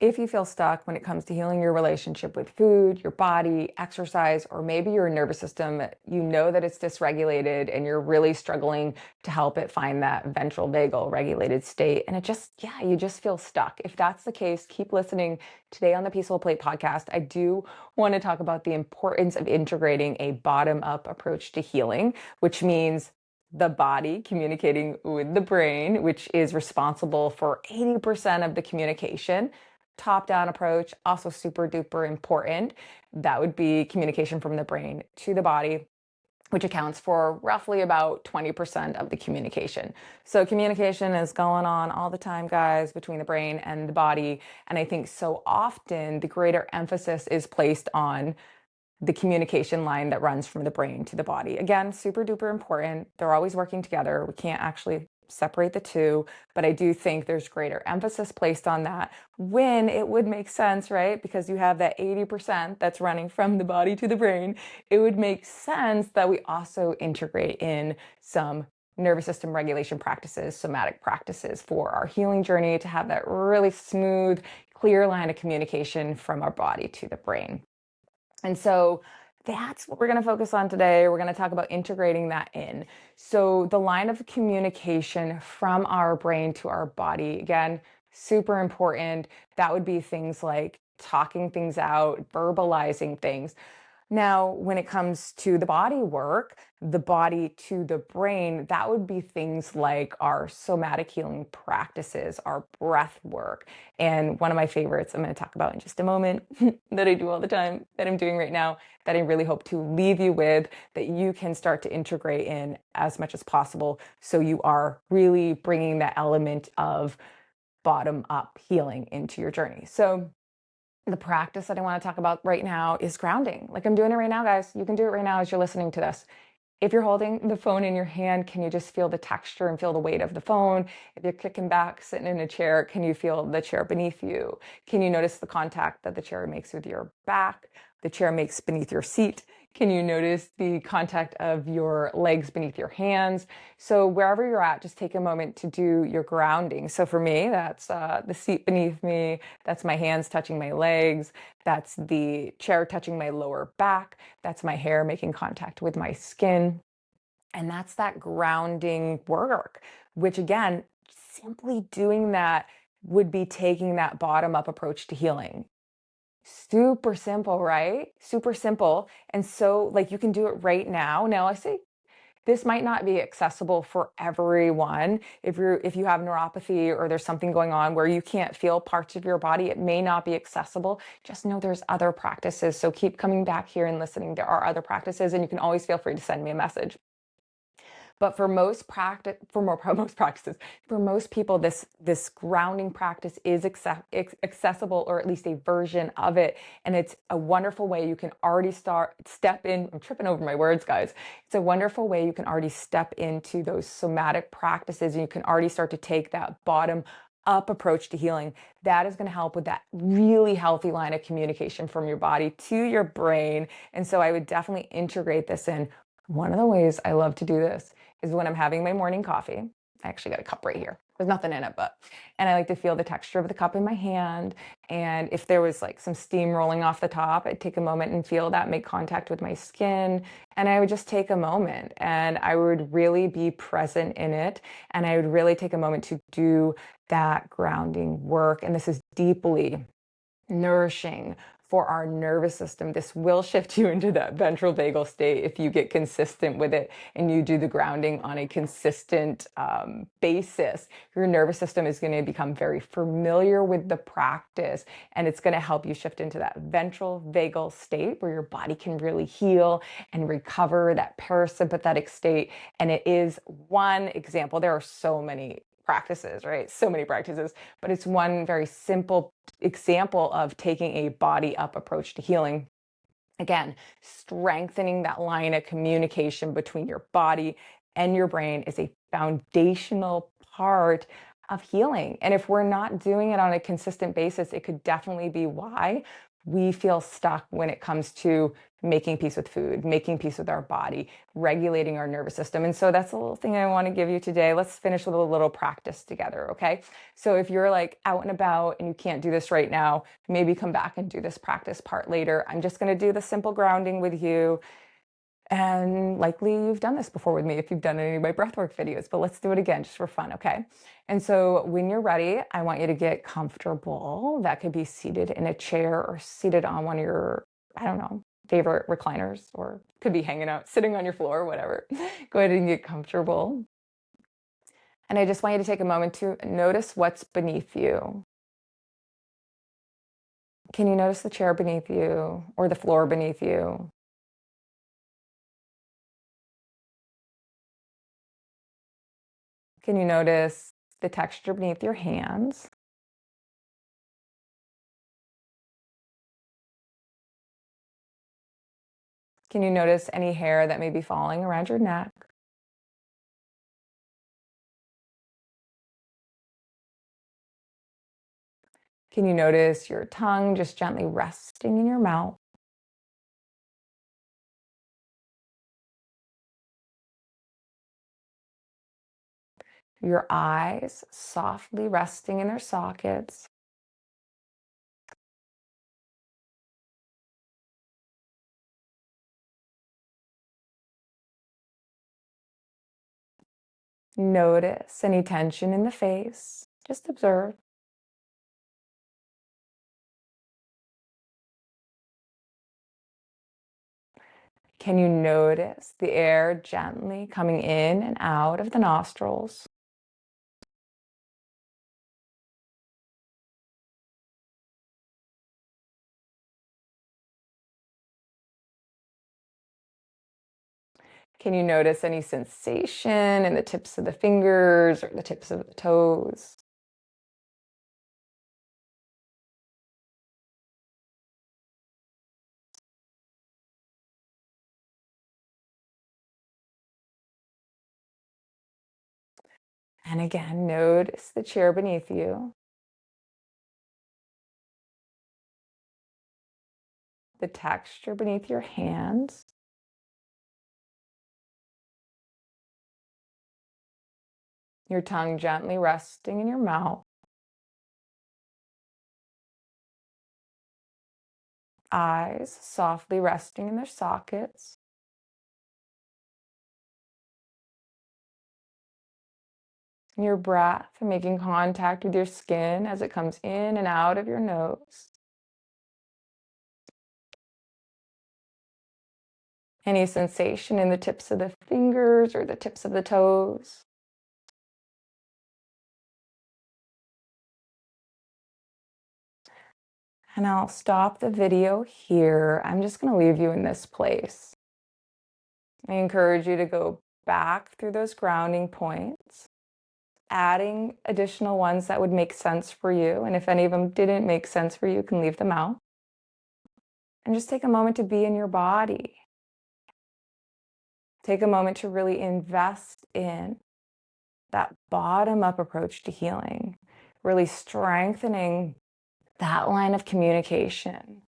If you feel stuck when it comes to healing your relationship with food, your body, exercise, or maybe your nervous system, you know that it's dysregulated and you're really struggling to help it find that ventral vagal regulated state. And you just feel stuck. If that's the case, keep listening. Today on the Peaceful Plate podcast, I do want to talk about the importance of integrating a bottom up approach to healing, which means the body communicating with the brain, which is responsible for 80% of the communication. Top-down approach, also super duper important. That would be communication from the brain to the body, which accounts for roughly about 20% of the communication. So communication is going on all the time, guys, between the brain and the body. And I think so often the greater emphasis is placed on the communication line that runs from the brain to the body. Again, super duper important. They're always working together. We can't actually separate the two, but I do think there's greater emphasis placed on that when it would make sense, right? Because you have that 80% that's running from the body to the brain. It would make sense that we also integrate in some nervous system regulation practices, somatic practices for our healing journey to have that really smooth, clear line of communication from our body to the brain. And so that's what we're going to focus on today. We're going to talk about integrating that in. So the line of communication from our brain to our body, again, super important. That would be things like talking things out, verbalizing things. Now, when it comes to the body work, the body to the brain, that would be things like our somatic healing practices, our breath work. And one of my favorites I'm going to talk about in just a moment that I do all the time, that I'm doing right now, that I really hope to leave you with, that you can start to integrate in as much as possible. So you are really bringing that element of bottom up healing into your journey. So the practice that I want to talk about right now is grounding. Like I'm doing it right now, guys. You can do it right now as you're listening to this. If you're holding the phone in your hand, can you just feel the texture and feel the weight of the phone? If you're kicking back, sitting in a chair, can you feel the chair beneath you? Can you notice the contact that the chair makes with your back, the chair makes beneath your seat? Can you notice the contact of your legs beneath your hands? So wherever you're at, just take a moment to do your grounding. So for me, that's the seat beneath me. That's my hands touching my legs. That's the chair touching my lower back. That's my hair making contact with my skin. And that's that grounding work, which again, simply doing that would be taking that bottom up approach to healing. Super simple, right? Super simple. And so like you can do it right now. Now I say this might not be accessible for everyone. If you have neuropathy or there's something going on where you can't feel parts of your body, it may not be accessible. Just know there's other practices. So keep coming back here and listening. There are other practices, and you can always feel free to send me a message. But for most practices, for most people, this grounding practice is accessible, or at least a version of it. And it's a wonderful way you can already step in. I'm tripping over my words, guys. It's a wonderful way you can already step into those somatic practices, and you can already start to take that bottom up approach to healing. That is going to help with that really healthy line of communication from your body to your brain. And so I would definitely integrate this in. One of the ways I love to do this is when I'm having my morning coffee. I actually got a cup right here. There's nothing in it, and I like to feel the texture of the cup in my hand. And if there was like some steam rolling off the top, I'd take a moment and feel that make contact with my skin. And I would just take a moment and I would really be present in it. And I would really take a moment to do that grounding work. And this is deeply nourishing for our nervous system. This will shift you into that ventral vagal state if you get consistent with it and you do the grounding on a consistent basis. Your nervous system is going to become very familiar with the practice, and it's going to help you shift into that ventral vagal state where your body can really heal and recover, that parasympathetic state. And it is one example. There are so many practices, right? So many practices, but it's one very simple example of taking a body up approach to healing. Again, strengthening that line of communication between your body and your brain is a foundational part of healing. And if we're not doing it on a consistent basis, it could definitely be why We feel stuck when it comes to making peace with food, making peace with our body, regulating our nervous system. And so that's a little thing I want to give you today. Let's finish with a little practice together, okay? So if you're like out and about and you can't do this right now, maybe come back and do this practice part later. I'm just going to do the simple grounding with you. And likely you've done this before with me if you've done any of my breathwork videos, but let's do it again just for fun, okay? And so when you're ready, I want you to get comfortable. That could be seated in a chair or seated on one of your, I don't know, favorite recliners, or could be hanging out, sitting on your floor, whatever. Go ahead and get comfortable. And I just want you to take a moment to notice what's beneath you. Can you notice the chair beneath you or the floor beneath you? Can you notice the texture beneath your hands? Can you notice any hair that may be falling around your neck? Can you notice your tongue just gently resting in your mouth? Your eyes softly resting in their sockets? Notice any tension in the face. Just observe. Can you notice the air gently coming in and out of the nostrils? Can you notice any sensation in the tips of the fingers or the tips of the toes? And again, notice the chair beneath you, the texture beneath your hands, your tongue gently resting in your mouth, eyes softly resting in their sockets, your breath making contact with your skin as it comes in and out of your nose. Any sensation in the tips of the fingers or the tips of the toes. And I'll stop the video here. I'm just going to leave you in this place. I encourage you to go back through those grounding points, adding additional ones that would make sense for you. And if any of them didn't make sense for you, you can leave them out. And just take a moment to be in your body. Take a moment to really invest in that bottom-up approach to healing, really strengthening that line of communication,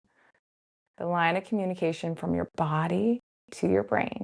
the line of communication from your body to your brain.